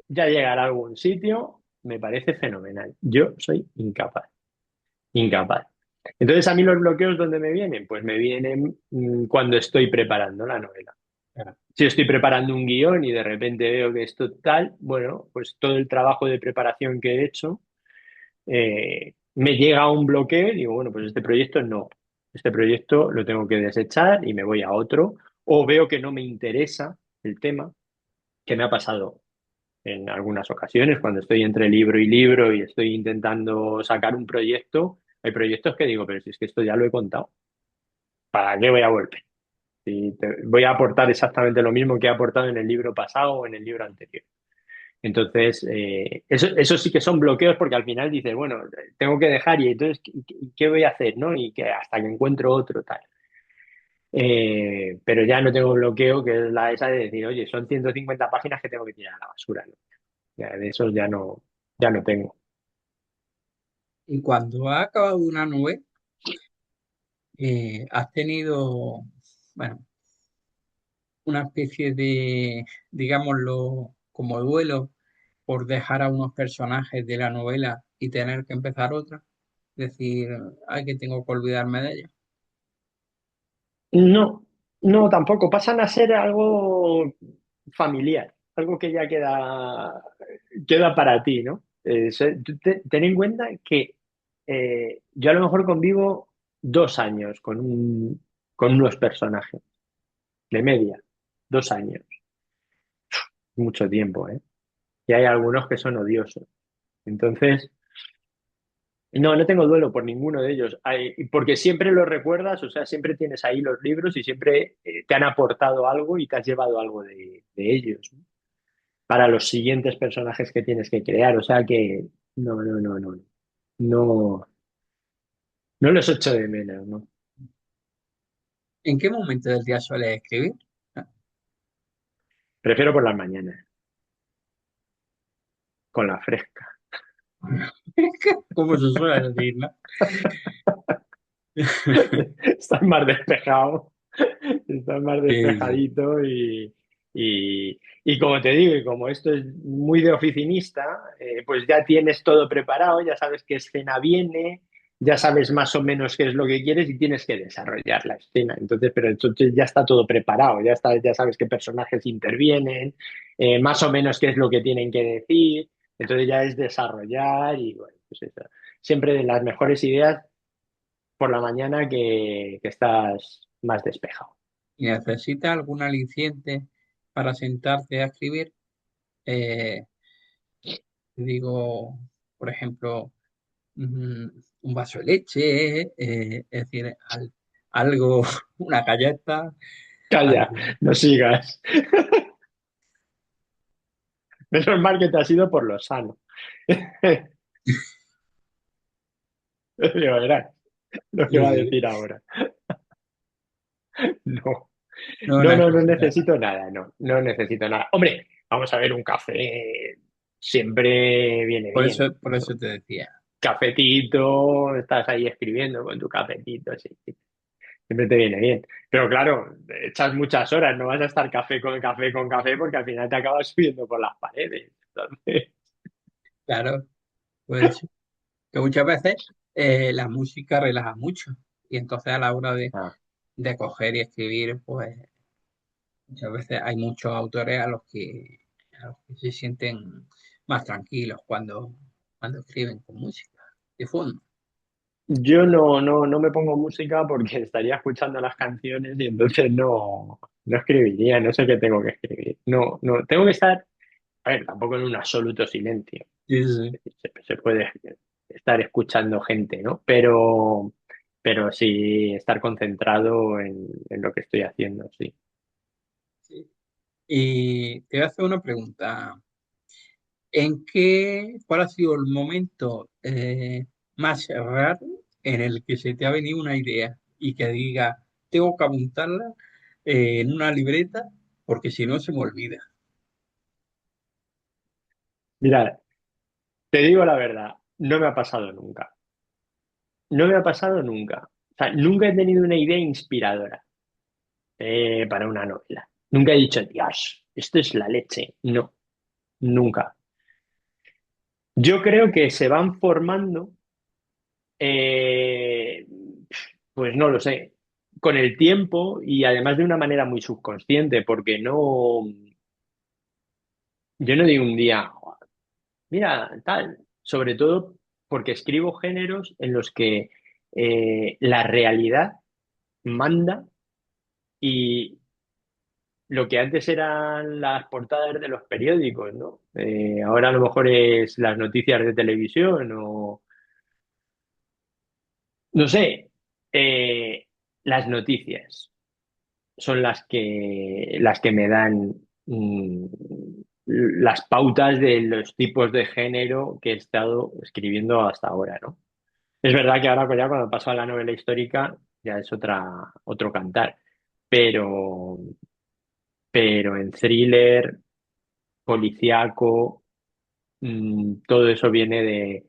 ya llegará a algún sitio, me parece fenomenal. Yo soy incapaz, incapaz. Entonces, a mí los bloqueos, ¿dónde me vienen? Pues me vienen cuando estoy preparando la novela. Claro. Si estoy preparando un guión y de repente veo que esto tal, bueno, pues todo el trabajo de preparación que he hecho me llega a un bloqueo y digo, bueno, pues este proyecto no. Este proyecto lo tengo que desechar y me voy a otro. O veo que no me interesa el tema, que me ha pasado en algunas ocasiones cuando estoy entre libro y libro y estoy intentando sacar un proyecto. Hay proyectos que digo, pero si es que esto ya lo he contado, ¿para qué voy a volver? Si voy a aportar exactamente lo mismo que he aportado en el libro pasado o en el libro anterior. Entonces, eso sí que son bloqueos porque al final dices, bueno, tengo que dejar y entonces, ¿qué voy a hacer? ¿No? Y que hasta que encuentro otro tal. Pero ya no tengo bloqueo, que es la esa de decir, oye, son 150 páginas que tengo que tirar a la basura, ¿no? Ya, de esos ya no tengo. Y cuando has acabado una novela, has tenido, bueno, una especie de, digámoslo, como duelo por dejar a unos personajes de la novela y tener que empezar otra. Decir, ay, que tengo que olvidarme de ellos. No, no, tampoco. Pasan a ser algo familiar, algo que ya queda para ti, ¿no? Ten en cuenta que yo a lo mejor convivo 2 años con unos personajes, de media, 2 años, mucho tiempo, ¿eh? Y hay algunos que son odiosos. Entonces, no, no tengo duelo por ninguno de ellos, porque siempre los recuerdas, o sea, siempre tienes ahí los libros y siempre te han aportado algo y te has llevado algo de ellos, ¿no? Para los siguientes personajes que tienes que crear, o sea que no, no los echo de menos, ¿no? ¿En qué momento del día sueles escribir? Prefiero por las mañanas, con la fresca. Como se suele decir, ¿no? Estás más despejado, estás más Sí, sí. despejadito y como te digo, y como esto es muy de oficinista, pues ya tienes todo preparado, ya sabes qué escena viene, ya sabes más o menos qué es lo que quieres y tienes que desarrollar la escena. Entonces, pero entonces ya está todo preparado, ya sabes qué personajes intervienen, más o menos qué es lo que tienen que decir. Entonces ya es desarrollar y bueno, pues eso. Siempre de las mejores ideas por la mañana que estás más despejado. ¿Y necesitas algún aliciente para sentarte a escribir? Eh, digo, por ejemplo, mm, un vaso de leche, es decir, algo, una galleta, Calla, algo. no sigas. Menos mal que te has ido por lo sano. Digo, verás lo que Sí, va a sí. decir ahora. No, No no necesitas nada. necesito nada, no necesito nada. Hombre, vamos a ver, un café siempre viene bien. Por eso te decía. Cafetito, estás ahí escribiendo con tu cafetito, sí, sí, siempre te viene bien. Pero claro, echas muchas horas, no vas a estar café con café con café porque al final te acabas subiendo por las paredes. Entonces, Claro, pues sí, que muchas veces la música relaja mucho. Y entonces a la hora ah, de coger y escribir, pues muchas veces hay muchos autores a los que se sienten más tranquilos cuando escriben con música de fondo. yo no me pongo música porque estaría escuchando las canciones y entonces no escribiría, no sé qué tengo que escribir. No, tengo que estar. A ver, tampoco en un absoluto silencio. Sí, sí. Se puede estar escuchando gente, ¿no? Pero sí estar concentrado en lo que estoy haciendo, sí. Sí. Y te voy a hacer una pregunta. ¿Cuál ha sido el momento más raro en el que se te ha venido una idea y que diga, tengo que apuntarla en una libreta porque si no se me olvida? Mira, te digo la verdad, no me ha pasado nunca. No me ha pasado nunca. O sea, nunca he tenido una idea inspiradora para una novela. Nunca he dicho, Dios, esto es la leche. No, nunca. Yo creo que se van formando, eh, pues no lo sé, con el tiempo y además de una manera muy subconsciente, porque no, yo no digo un día, mira, tal, sobre todo porque escribo géneros en los que la realidad manda y lo que antes eran las portadas de los periódicos, ¿no? Ahora a lo mejor es las noticias de televisión o, no sé, las noticias son las que me dan las pautas de los tipos de género que he estado escribiendo hasta ahora, ¿no? Es verdad que ahora pues ya cuando paso a la novela histórica ya es otro cantar, pero, pero en thriller, policíaco, todo eso viene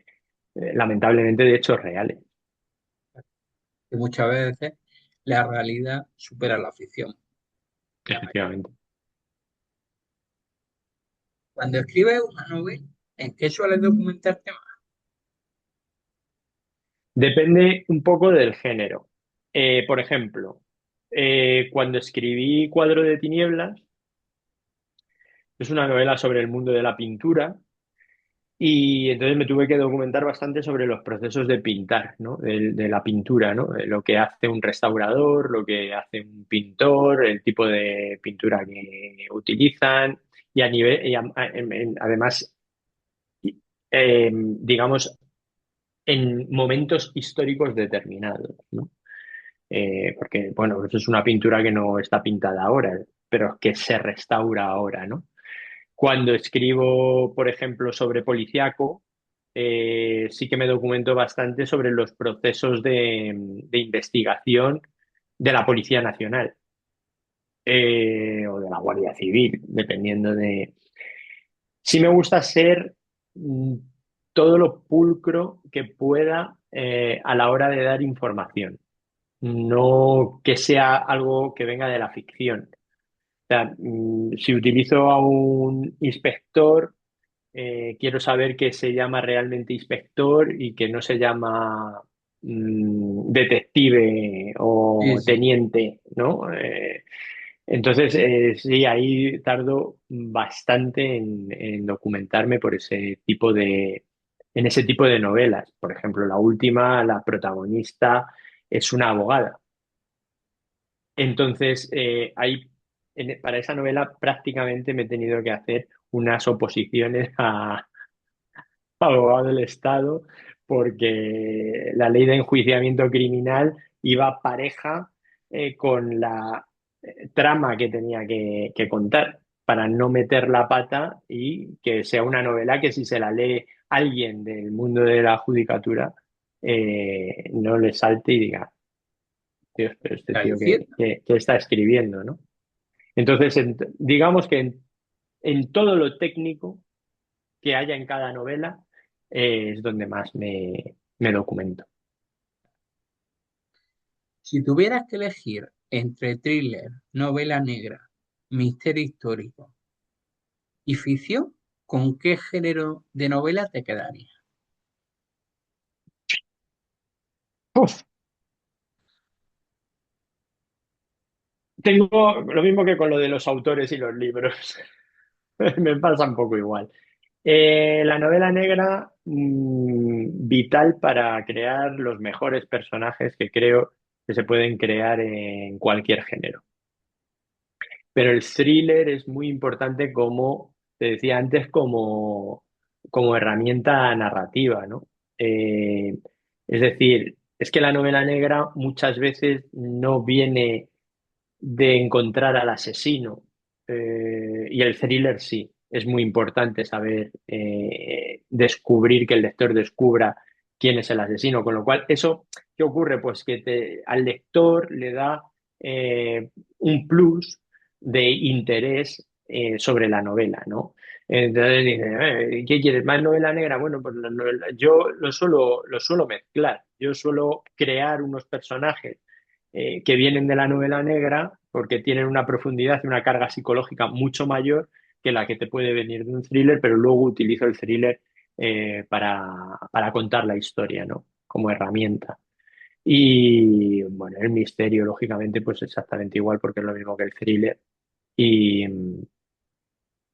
lamentablemente, de hechos reales, Que muchas veces la realidad supera la ficción. La mayoría. efectivamente. Cuando escribes una novela, ¿en qué sueles documentarte más? Depende un poco del género. Por ejemplo, cuando escribí Cuadro de Tinieblas, es una novela sobre el mundo de la pintura. Y entonces me tuve que documentar bastante sobre los procesos de pintar, ¿no? De la pintura, ¿no? Lo que hace un restaurador, lo que hace un pintor, el tipo de pintura que utilizan y a nivel, además, digamos, en momentos históricos determinados, ¿no? Porque, bueno, eso es una pintura que no está pintada ahora, pero que se restaura ahora, ¿no? Cuando escribo, por ejemplo, sobre policíaco, sí que me documento bastante sobre los procesos de investigación de la Policía Nacional o de la Guardia Civil, dependiendo de... Sí me gusta ser mm, todo lo pulcro que pueda a la hora de dar información, no que sea algo que venga de la ficción. O sea, si utilizo a un inspector, quiero saber que se llama realmente inspector y que no se llama detective Sí, o sí. teniente, ¿no? Entonces, sí, ahí tardo bastante en documentarme en ese tipo de novelas. Por ejemplo, la última, la protagonista es una abogada. Entonces, ahí, para esa novela prácticamente me he tenido que hacer unas oposiciones a abogado del Estado porque la ley de enjuiciamiento criminal iba pareja con la trama que tenía que contar para no meter la pata y que sea una novela que si se la lee alguien del mundo de la judicatura no le salte y diga, Dios, pero este Está tío diciendo. que está escribiendo, ¿no? Entonces, digamos que en todo lo técnico que haya en cada novela es donde más me documento. Si tuvieras que elegir entre thriller, novela negra, misterio histórico y ficción, ¿con qué género de novela te quedarías? Uf, tengo lo mismo que con lo de los autores y los libros. Me pasa un poco igual. La novela negra, vital para crear los mejores personajes que creo que se pueden crear en cualquier género. Pero el thriller es muy importante como te decía antes, como herramienta narrativa, ¿no? Eh, es decir, es que la novela negra muchas veces no viene de encontrar al asesino, y el thriller sí. Es muy importante saber descubrir, que el lector descubra quién es el asesino, con lo cual, ¿eso qué ocurre? Pues que al lector le da un plus de interés sobre la novela, ¿no? Entonces dice, ¿qué quieres? ¿Más novela negra? Bueno, pues yo lo suelo mezclar. Yo suelo crear unos personajes que vienen de la novela negra porque tienen una profundidad y una carga psicológica mucho mayor que la que te puede venir de un thriller, pero luego utilizo el thriller para contar la historia, ¿no? Como herramienta. Y bueno, el misterio, lógicamente, pues exactamente igual, porque es lo mismo que el thriller. Y,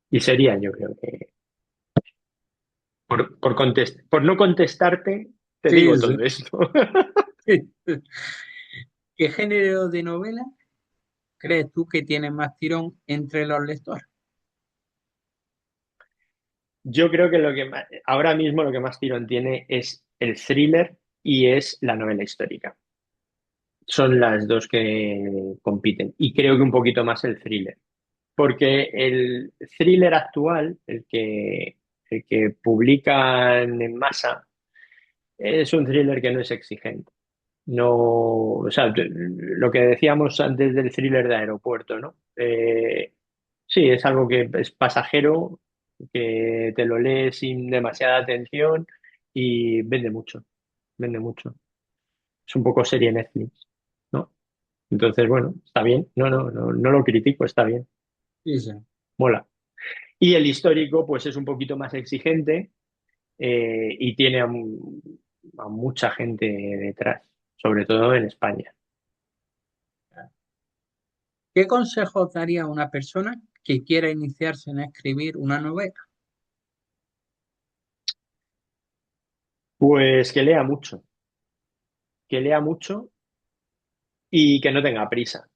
y sería, yo creo que, por no contestarte, te Sí, digo sí. todo esto. ¿Qué género de novela crees tú que tiene más tirón entre los lectores? Yo creo que ahora mismo lo que más tirón tiene es el thriller y es la novela histórica. Son las dos que compiten. Y creo que un poquito más el thriller. Porque el thriller actual, el que publican en masa, es un thriller que no es exigente. No, o sea, lo que decíamos antes del thriller de aeropuerto, ¿no? Sí, es algo que es pasajero, que te lo lees sin demasiada atención y vende mucho, vende mucho. Es un poco serie Netflix, ¿no? Entonces, bueno, está bien, no lo critico, está bien, Sí, sí. mola. Y el histórico, pues es un poquito más exigente y tiene a mucha gente detrás, sobre todo en España. ¿Qué consejos daría a una persona que quiera iniciarse en escribir una novela? Pues que lea mucho y que no tenga prisa.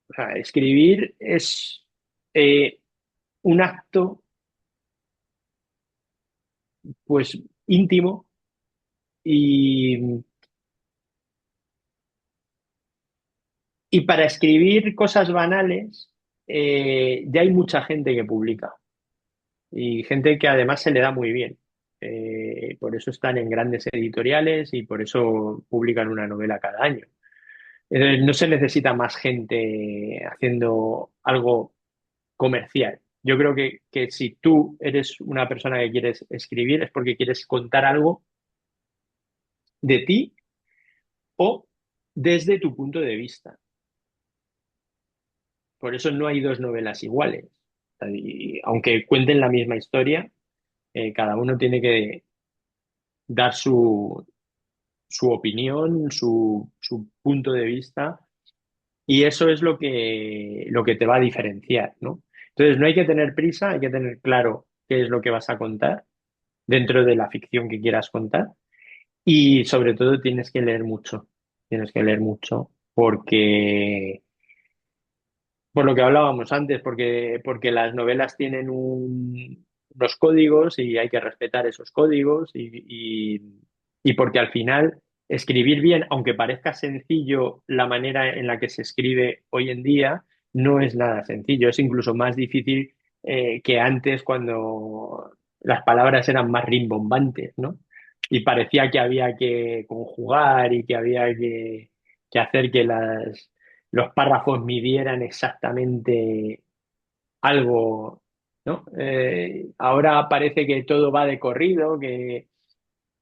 O sea, escribir es eh, un acto, pues, íntimo y, y para escribir cosas banales ya hay mucha gente que publica y gente que además se le da muy bien. Por eso están en grandes editoriales y por eso publican una novela cada año. No se necesita más gente haciendo algo comercial. Yo creo que si tú eres una persona que quieres escribir es porque quieres contar algo de ti o desde tu punto de vista. Por eso no hay dos novelas iguales. Aunque cuenten la misma historia, cada uno tiene que dar su opinión, su punto de vista, y eso es lo que te va a diferenciar, ¿no? Entonces no hay que tener prisa, hay que tener claro qué es lo que vas a contar dentro de la ficción que quieras contar. Y sobre todo tienes que leer mucho porque, por lo que hablábamos antes, porque las novelas tienen unos códigos y hay que respetar esos códigos y porque al final escribir bien, aunque parezca sencillo la manera en la que se escribe hoy en día, no es nada sencillo, es incluso más difícil que antes cuando las palabras eran más rimbombantes, ¿no? Y parecía que había que conjugar y que había que hacer que los párrafos midieran exactamente algo, ¿no? Ahora parece que todo va de corrido, que,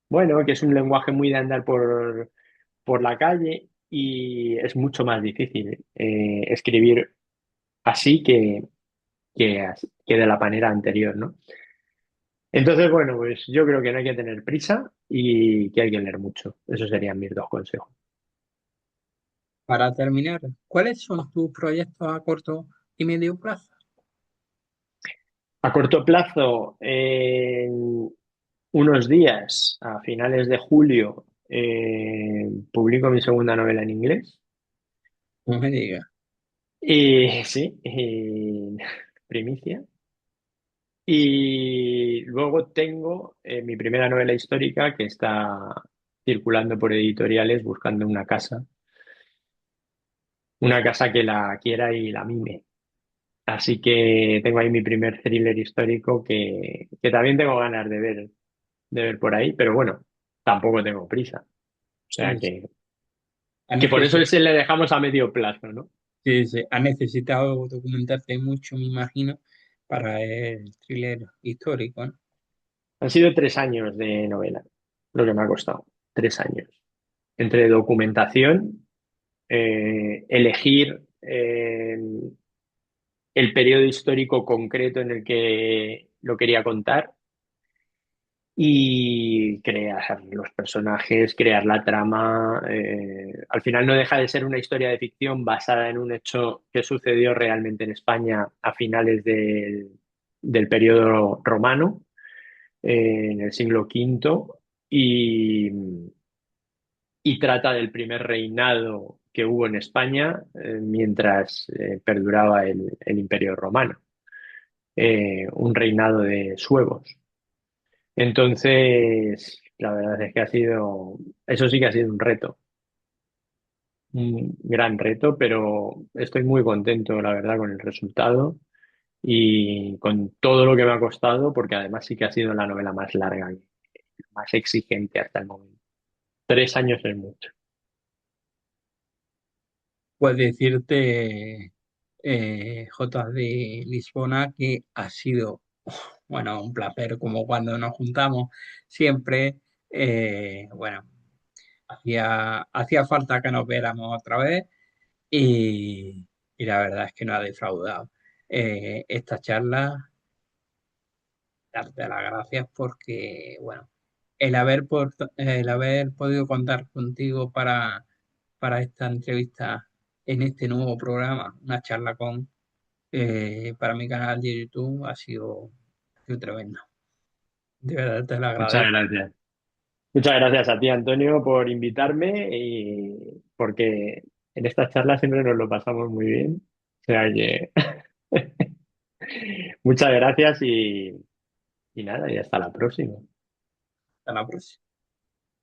bueno, que es un lenguaje muy de andar por la calle y es mucho más difícil escribir así que de la manera anterior, ¿no? Entonces, bueno, pues yo creo que no hay que tener prisa y que hay que leer mucho. Esos serían mis dos consejos. Para terminar, ¿cuáles son tus proyectos a corto y medio plazo? A corto plazo, en unos días, a finales de julio, publico mi segunda novela en inglés. No me digas. Y sí, primicia. Y luego tengo mi primera novela histórica que está circulando por editoriales buscando una casa que la quiera y la mime. Así que tengo ahí mi primer thriller histórico que también tengo ganas de ver por ahí, pero bueno, tampoco tengo prisa. O sea Sí, sí. Ha que por eso necesi- ese le dejamos a medio plazo, ¿no? sí, sí. Ha necesitado documentarte mucho, me imagino, para el thriller histórico, ¿no? Han sido 3 años de novela, lo que me ha costado. 3 años. Entre documentación, elegir el periodo histórico concreto en el que lo quería contar y crear los personajes, crear la trama. Al final no deja de ser una historia de ficción basada en un hecho que sucedió realmente en España a finales del periodo romano, en el siglo V, y, y trata del primer reinado que hubo en España mientras perduraba el Imperio Romano, un reinado de suevos. Entonces, la verdad es que eso sí que ha sido un reto, un gran reto, pero estoy muy contento, la verdad, con el resultado y con todo lo que me ha costado, porque además sí que ha sido la novela más larga, más exigente hasta el momento. 3 años es mucho. Pues decirte, J. de Lisbona, que ha sido, bueno, un placer, como cuando nos juntamos siempre. Bueno, hacía falta que nos viéramos otra vez y la verdad es que no ha defraudado. Esta charla, darte las gracias porque, bueno, el haber podido contar contigo para esta entrevista en este nuevo programa, una charla para mi canal de YouTube, ha sido tremendo. De verdad te lo Muchas agradezco. gracias. Muchas gracias a ti, Antonio, por invitarme y porque en estas charlas siempre nos lo pasamos muy bien. O sea que muchas gracias y nada, y hasta la próxima. Hasta la próxima.